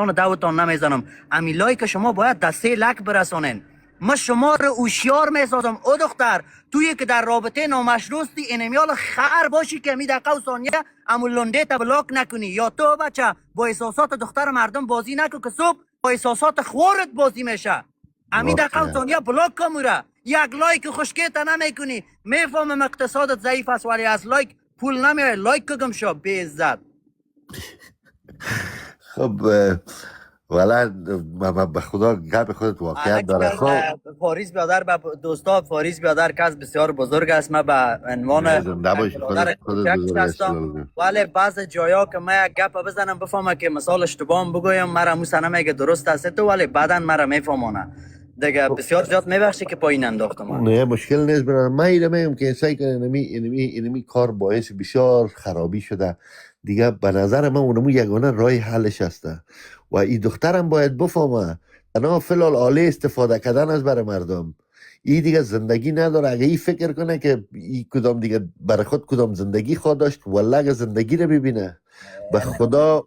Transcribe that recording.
دعوتان نمیزنم. امی لایک شما باید در 3 لک برسانین. من شما رو هوشیار میسازم. او دختر توی که در رابطه نامشروطی انمیال خر باشی که می دقیقه و ثانیه امو لنده تا بلاک نکنی، یا تو بچه با احساسات دختر مردم بازی نکن که صبح با احساسات خوارت بازی میشه. امی دقیقه و ثانیه بلاک کموره. یک لایک خشکیت نمیکنی. میفهمم اقتصادت ضعیف است ولی از لایک پول نمیاره. لایک کگم شو بی عزت. خب ولی به خدا گپ خودت واقعیت داره. خب فاریز بیادر به دوستا، فاریز بیادر کس بسیار بزرگ است. من به عنوان زنده باشی، خودت بزرگ هستم، ولی بعض جایا که من یک گپ بزنم بفهمم که مثال اشتباه بگویم، مرا موسی نمیگه درست است تو، ولی بعدا مرا میفهمونه دیگه. بسیار زیاد میبخشی که پایین انداختم. نه مشکل نیست. برای من ایره میگم که سعی کنه اینمی کار باعث بسیار خرابی شده دیگه. به نظر من اونمو یگانه راه حلش هسته و این دخترم باید بفهمه انا فلال آله استفاده کردن از برای مردم. این دیگه زندگی نداره. اگه این فکر کنه که این کدام دیگه برای خود کدام زندگی خواد داشت، والله اگه زندگی رو ببینه به خدا